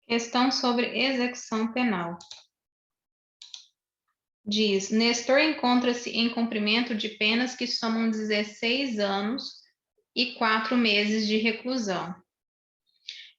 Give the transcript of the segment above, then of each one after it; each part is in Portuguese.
Questão sobre execução penal. Diz: Nestor encontra-se em cumprimento de penas que somam 16 anos e 4 meses de reclusão.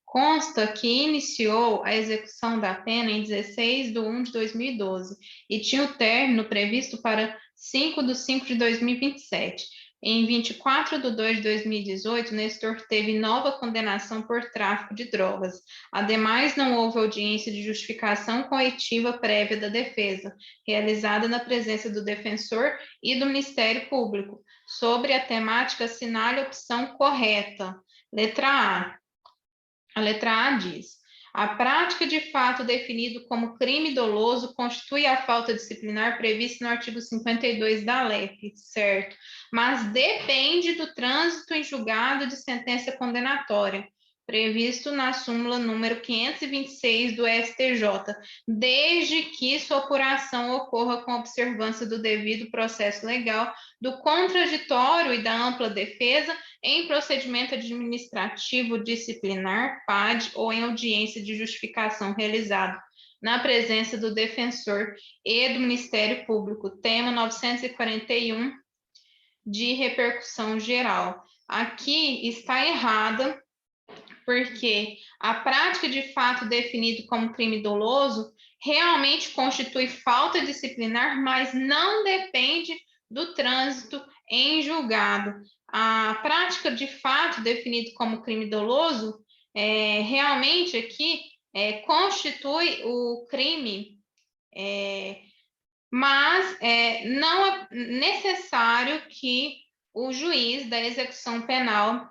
Consta que iniciou a execução da pena em 16 de 1 de 2012 e tinha o término previsto para 5 de 5 de 2027. Em 24 de 2 de 2018, Nestor teve nova condenação por tráfico de drogas. Ademais, não houve audiência de justificação coletiva prévia da defesa, realizada na presença do defensor e do Ministério Público. Sobre a temática, assinale a opção correta. Letra A. A letra A diz: a prática de fato definido como crime doloso constitui a falta disciplinar prevista no artigo 52 da LEP, certo? Mas depende do trânsito em julgado de sentença condenatória, previsto na súmula número 526 do STJ, desde que sua apuração ocorra com observância do devido processo legal, do contraditório e da ampla defesa, em procedimento administrativo disciplinar, PAD, ou em audiência de justificação realizado na presença do defensor e do Ministério Público, tema 941, de repercussão geral. Aqui está errada, porque a prática de fato definido como crime doloso realmente constitui falta disciplinar, mas não depende do trânsito em julgado. A prática de fato definido como crime doloso realmente aqui constitui o crime, mas não é necessário que o juiz da execução penal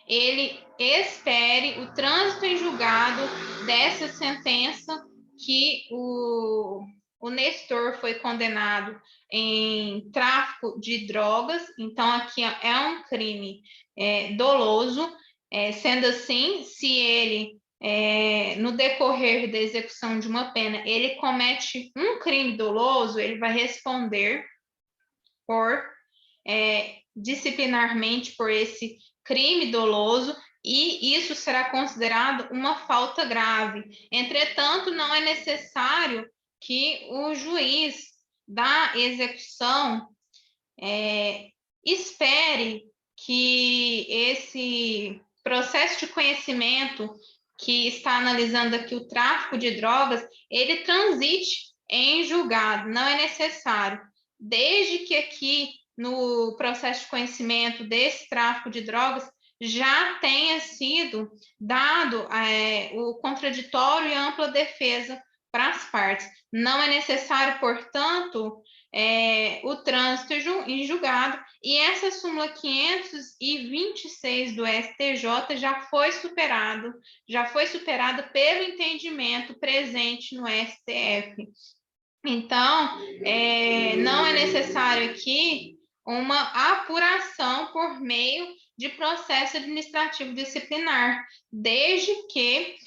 ele espere o trânsito em julgado dessa sentença que o Nestor foi condenado em tráfico de drogas. Então, aqui é um crime doloso. Sendo assim, se ele, no decorrer da execução de uma pena, ele comete um crime doloso, ele vai responder por disciplinarmente por esse crime doloso, e isso será considerado uma falta grave. Entretanto, não é necessário que o juiz da execução espere que esse processo de conhecimento que está analisando aqui o tráfico de drogas, ele transite em julgado, não é necessário. Desde que aqui no processo de conhecimento desse tráfico de drogas já tenha sido dado o contraditório e ampla defesa para as partes. Não é necessário, portanto, o trânsito em julgado, e essa súmula 526 do STJ já foi superada pelo entendimento presente no STF. Então, não é necessário aqui uma apuração por meio de processo administrativo disciplinar, desde que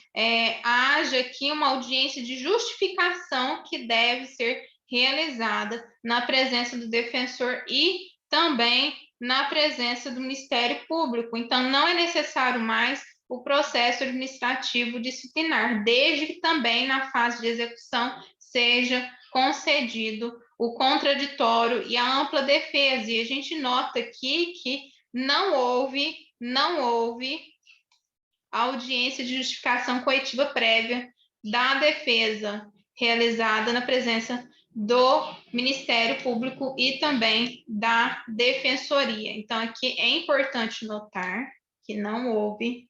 haja aqui uma audiência de justificação que deve ser realizada na presença do defensor e também na presença do Ministério Público. Então, não é necessário mais o processo administrativo disciplinar, desde que também na fase de execução seja concedido o contraditório e a ampla defesa. E a gente nota aqui que não houve audiência de justificação coletiva prévia da defesa realizada na presença do Ministério Público e também da Defensoria. Então, aqui é importante notar que não houve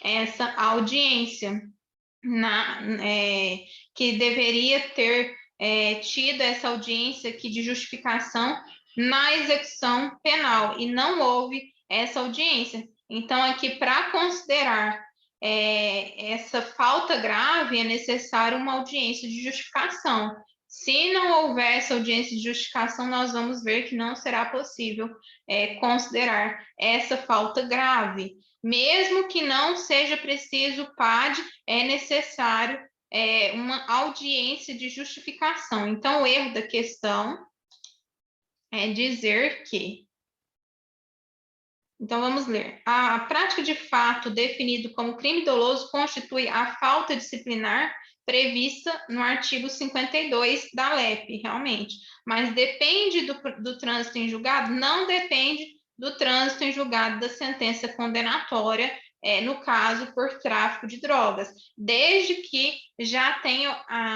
essa audiência, que deveria ter tido essa audiência aqui de justificação na execução penal, e não houve essa audiência. Então, aqui, para considerar essa falta grave, é necessário uma audiência de justificação. Se não houver essa audiência de justificação, nós vamos ver que não será possível considerar essa falta grave. Mesmo que não seja preciso PAD, é necessário uma audiência de justificação. Então, o erro da questão é dizer que Então, vamos ler. A prática de fato definido como crime doloso constitui a falta disciplinar prevista no artigo 52 da LEP, realmente. Mas depende do trânsito em julgado? Não depende do trânsito em julgado da sentença condenatória, no caso por tráfico de drogas, desde que já tenha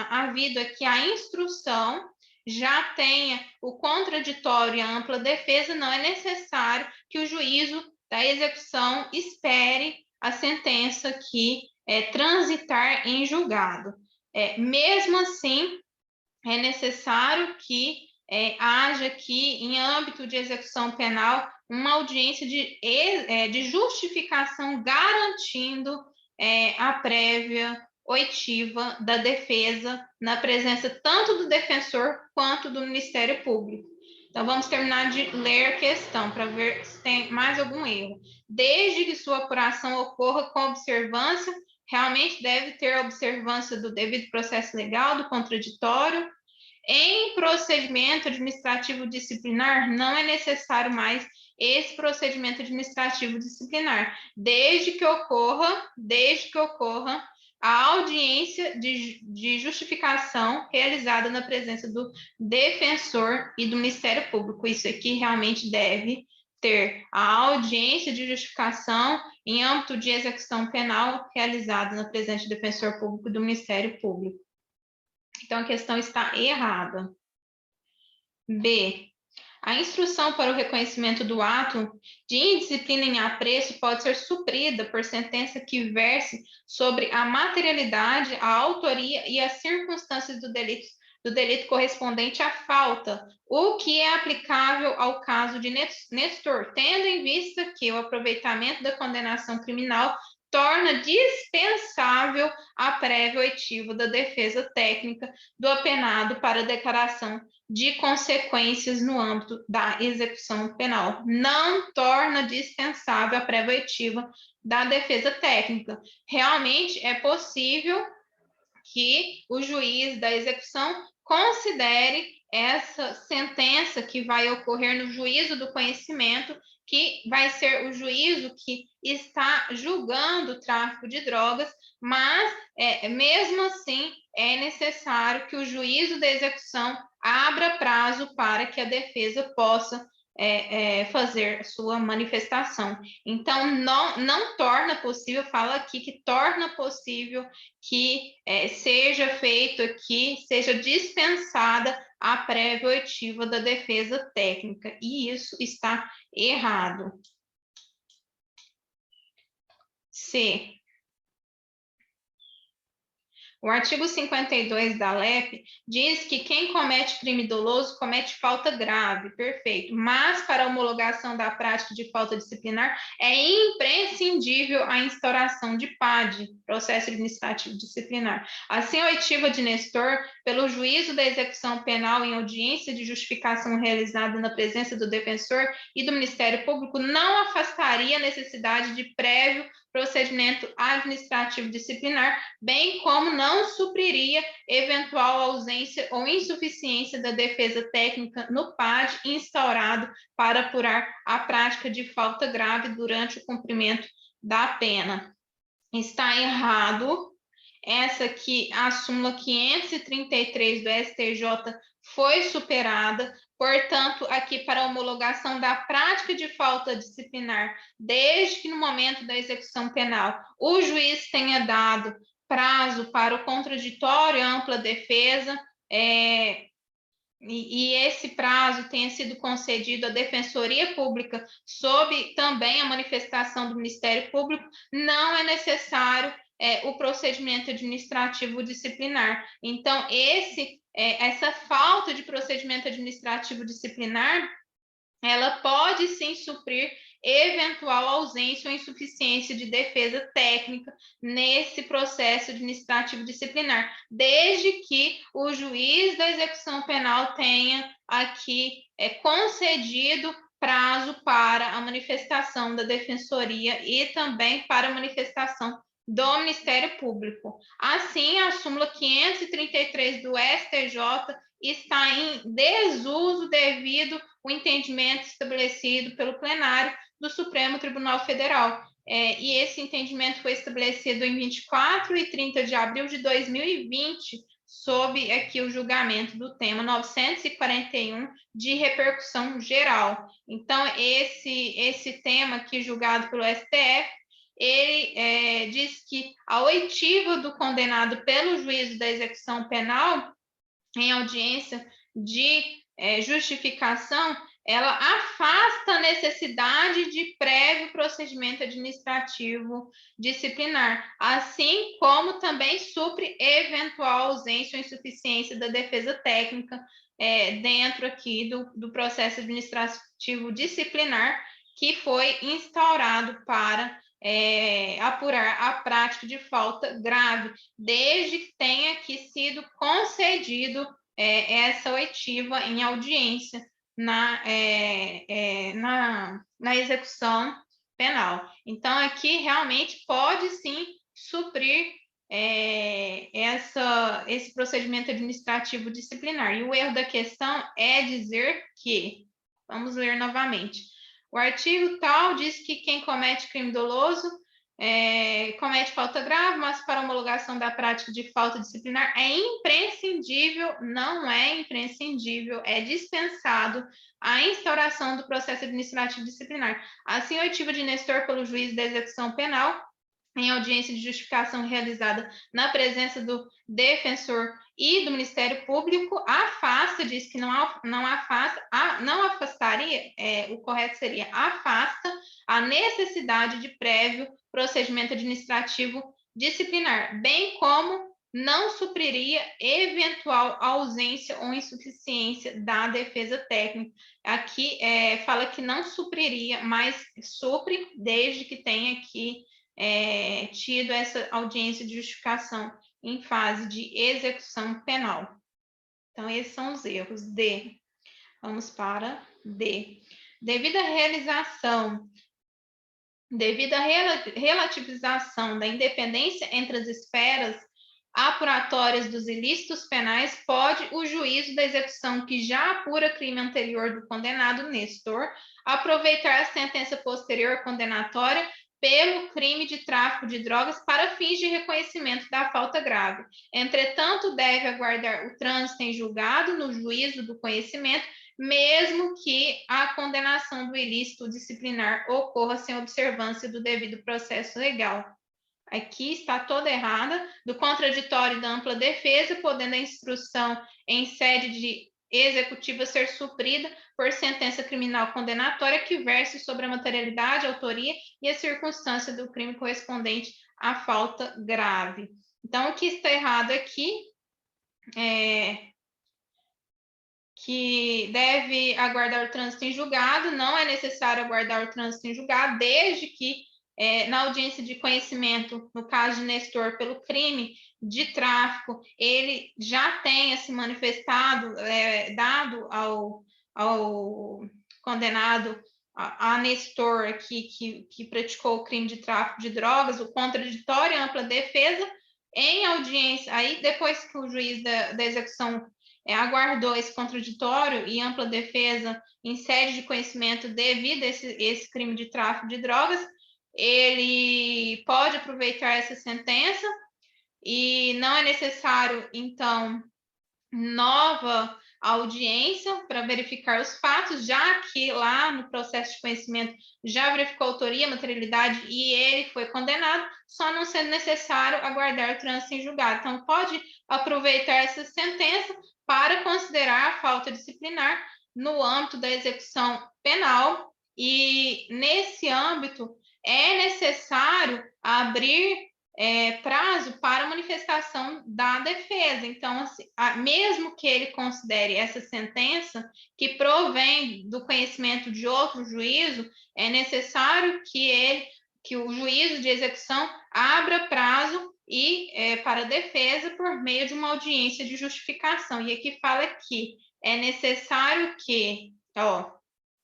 havido aqui a instrução, já tenha o contraditório e a ampla defesa, não é necessário que o juízo da execução espere a sentença que transitar em julgado. Mesmo assim, é necessário que haja aqui, em âmbito de execução penal, uma audiência de justificação garantindo a prévia oitiva da defesa na presença tanto do defensor quanto do Ministério Público. Então, vamos terminar de ler a questão para ver se tem mais algum erro. Desde que sua apuração ocorra com observância, realmente deve ter a observância do devido processo legal, do contraditório. Em procedimento administrativo disciplinar, não é necessário mais esse procedimento administrativo disciplinar, desde que ocorra a audiência de justificação realizada na presença do defensor e do Ministério Público. Isso aqui realmente deve ter a audiência de justificação em âmbito de execução penal realizada na presença do defensor público e do Ministério Público. Então, a questão está errada. B. A instrução para o reconhecimento do ato de indisciplina em apreço pode ser suprida por sentença que verse sobre a materialidade, a autoria e as circunstâncias do delito correspondente à falta, o que é aplicável ao caso de Nestor, tendo em vista que o aproveitamento da condenação criminal torna dispensável a prévia oitiva da defesa técnica do apenado para a declaração de consequências no âmbito da execução penal. Não torna dispensável a prévia oitiva da defesa técnica. Realmente é possível que o juiz da execução considere essa sentença que vai ocorrer no juízo do conhecimento, que vai ser o juízo que está julgando o tráfico de drogas, mas mesmo assim é necessário que o juízo da execução abra prazo para que a defesa possa fazer sua manifestação. Então, não torna possível, fala aqui que torna possível que seja feito aqui, seja dispensada a prévia oitiva da defesa técnica, e isso está errado. C. O artigo 52 da LEP diz que quem comete crime doloso comete falta grave, perfeito, mas para a homologação da prática de falta disciplinar é imprescindível a instauração de PAD, processo administrativo disciplinar. Assim, a oitiva de Nestor, pelo juízo da execução penal em audiência de justificação realizada na presença do defensor e do Ministério Público, não afastaria a necessidade de prévio procedimento administrativo disciplinar, bem como não supriria eventual ausência ou insuficiência da defesa técnica no PAD instaurado para apurar a prática de falta grave durante o cumprimento da pena. Está errado. Essa aqui, a súmula 533 do STJ foi superada, portanto, aqui para a homologação da prática de falta disciplinar, desde que no momento da execução penal o juiz tenha dado prazo para o contraditório e ampla defesa, e esse prazo tenha sido concedido à Defensoria Pública sob também a manifestação do Ministério Público, não é necessário o procedimento administrativo disciplinar. Então, essa falta de procedimento administrativo disciplinar, ela pode sim suprir eventual ausência ou insuficiência de defesa técnica nesse processo administrativo disciplinar, desde que o juiz da execução penal tenha aqui concedido prazo para a manifestação da defensoria e também para a manifestação do Ministério Público. Assim, a súmula 533 do STJ está em desuso devido o entendimento estabelecido pelo plenário do Supremo Tribunal Federal. E esse entendimento foi estabelecido em 24 e 30 de abril de 2020, sob aqui o julgamento do tema 941 de repercussão geral. Então, esse tema aqui julgado pelo STF, ele diz que a oitiva do condenado pelo juízo da execução penal em audiência de justificação, ela afasta a necessidade de prévio procedimento administrativo disciplinar, assim como também supre eventual ausência ou insuficiência da defesa técnica dentro aqui do processo administrativo disciplinar que foi instaurado para apurar a prática de falta grave, desde que tenha aqui sido concedido essa oitiva em audiência na execução penal. Então, aqui realmente pode sim suprir esse procedimento administrativo disciplinar. E o erro da questão é dizer que, vamos ler novamente, o artigo tal diz que quem comete crime doloso comete falta grave, mas para homologação da prática de falta disciplinar é imprescindível, não é imprescindível, é dispensado a instauração do processo administrativo disciplinar. Assim, a oitiva de Nestor pelo juiz da execução penal, em audiência de justificação realizada na presença do defensor e do Ministério Público, afasta, diz que não afasta, não afastaria, o correto seria afasta a necessidade de prévio procedimento administrativo disciplinar, bem como não supriria eventual ausência ou insuficiência da defesa técnica. Aqui fala que não supriria, mas supre desde que tenha aqui tido essa audiência de justificação em fase de execução penal. Então, esses são os erros. D. Vamos para D. Devido à relativização da independência entre as esferas apuratórias dos ilícitos penais, pode o juízo da execução que já apura crime anterior do condenado Nestor aproveitar a sentença posterior condenatória pelo crime de tráfico de drogas para fins de reconhecimento da falta grave. Entretanto, deve aguardar o trânsito em julgado no juízo do conhecimento, mesmo que a condenação do ilícito disciplinar ocorra sem observância do devido processo legal. Aqui está toda errada, do contraditório e da ampla defesa, podendo a instrução em sede de executiva ser suprida por sentença criminal condenatória que verse sobre a materialidade, a autoria e a circunstância do crime correspondente à falta grave. Então, o que está errado aqui é que deve aguardar o trânsito em julgado, não é necessário aguardar o trânsito em julgado, desde que na audiência de conhecimento, no caso de Nestor, pelo crime de tráfico, ele já tenha se manifestado, dado ao condenado, a Nestor aqui, que praticou o crime de tráfico de drogas, o contraditório e ampla defesa, em audiência, aí depois que o juiz da execução aguardou esse contraditório e ampla defesa em sede de conhecimento devido a esse crime de tráfico de drogas, ele pode aproveitar essa sentença e não é necessário, então, nova audiência para verificar os fatos, já que lá no processo de conhecimento já verificou a autoria, materialidade e ele foi condenado, só não sendo necessário aguardar o trânsito em julgado. Então, pode aproveitar essa sentença para considerar a falta disciplinar no âmbito da execução penal e, nesse âmbito, é necessário abrir prazo para manifestação da defesa. Então, assim, mesmo que ele considere essa sentença que provém do conhecimento de outro juízo, é necessário que o juízo de execução abra prazo para a defesa por meio de uma audiência de justificação. E aqui fala que é necessário que,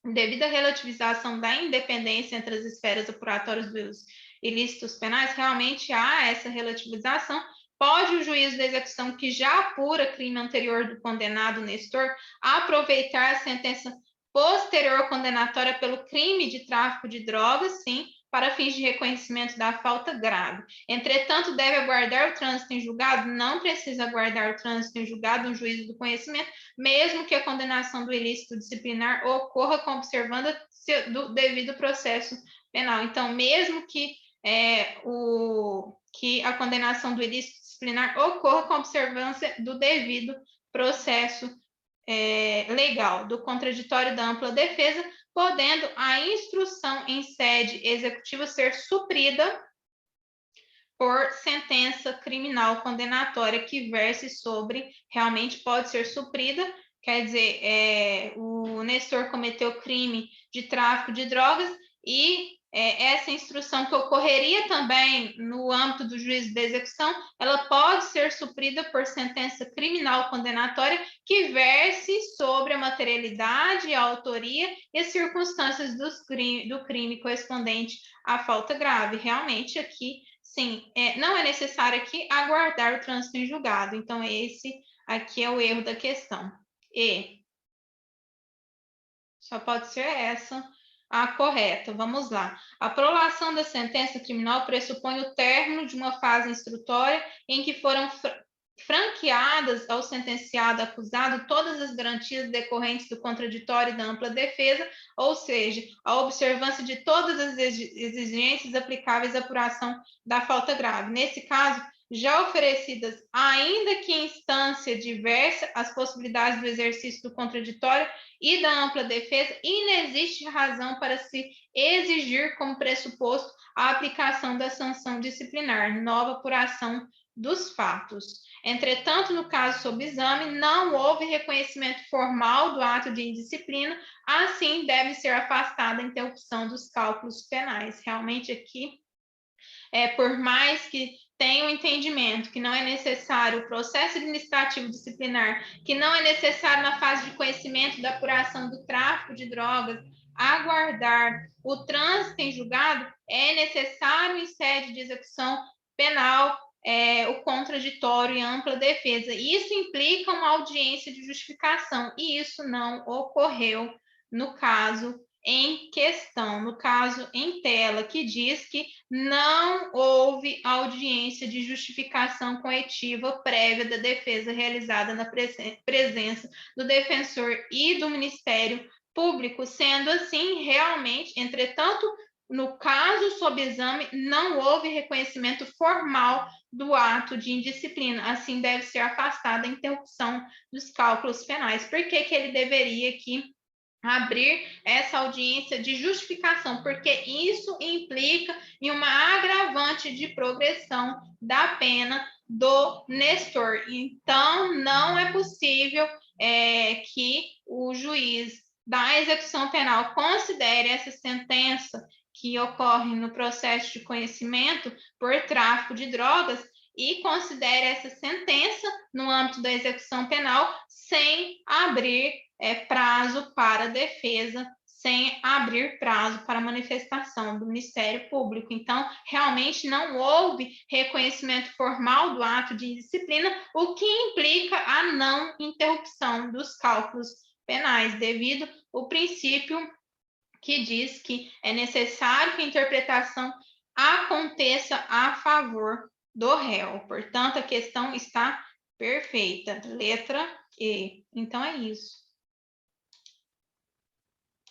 devido à relativização da independência entre as esferas apuratórias dos ilícitos penais, realmente há essa relativização. Pode o juízo da execução que já apura crime anterior do condenado Nestor aproveitar a sentença posterior condenatória pelo crime de tráfico de drogas, sim, para fins de reconhecimento da falta grave. Entretanto, deve aguardar o trânsito em julgado? Não precisa aguardar o trânsito em julgado, um juízo do conhecimento, mesmo que a condenação do ilícito disciplinar ocorra com observância do devido processo penal. Então, mesmo que a condenação do ilícito disciplinar ocorra com observância do devido processo legal, do contraditório da ampla defesa, podendo a instrução em sede executiva ser suprida por sentença criminal condenatória que verse sobre, realmente pode ser suprida, quer dizer, o Nestor cometeu crime de tráfico de drogas e essa instrução que ocorreria também no âmbito do juízo de execução, ela pode ser suprida por sentença criminal condenatória que verse sobre a materialidade, a autoria e as circunstâncias do crime correspondente à falta grave. Realmente aqui, sim, não é necessário aqui aguardar o trânsito em julgado. Então, esse aqui é o erro da questão. E só pode ser essa a correta. Vamos lá. A prolação da sentença criminal pressupõe o término de uma fase instrutória em que foram franqueadas ao sentenciado acusado todas as garantias decorrentes do contraditório e da ampla defesa, ou seja, a observância de todas as exigências aplicáveis à apuração da falta grave. Nesse caso, já oferecidas, ainda que em instância diversa, as possibilidades do exercício do contraditório e da ampla defesa, inexiste razão para se exigir como pressuposto a aplicação da sanção disciplinar, nova apuração dos fatos. Entretanto, no caso sob exame, não houve reconhecimento formal do ato de indisciplina, assim deve ser afastada a interrupção dos cálculos penais. Realmente aqui, por mais que tenha um entendimento que não é necessário o processo administrativo disciplinar, que não é necessário na fase de conhecimento da apuração do tráfico de drogas, aguardar o trânsito em julgado, é necessário em sede de execução penal o contraditório e ampla defesa. Isso implica uma audiência de justificação, e isso não ocorreu no caso em questão, no caso em tela, que diz que não houve audiência de justificação coletiva prévia da defesa realizada na presença do defensor e do Ministério Público, sendo assim, realmente, entretanto, no caso sob exame, não houve reconhecimento formal do ato de indisciplina, assim deve ser afastada a interrupção dos cálculos penais. Por que ele deveria aqui abrir essa audiência de justificação? Porque isso implica em uma agravante de progressão da pena do Nestor. Então, não é possível que o juiz da execução penal considere essa sentença que ocorre no processo de conhecimento por tráfico de drogas e considere essa sentença no âmbito da execução penal sem abrir prazo para defesa, sem abrir prazo para manifestação do Ministério Público. Então, realmente não houve reconhecimento formal do ato de indisciplina, o que implica a não interrupção dos cálculos penais, devido ao princípio que diz que é necessário que a interpretação aconteça a favor do réu. Portanto, a questão está perfeita. Letra E. Então, é isso.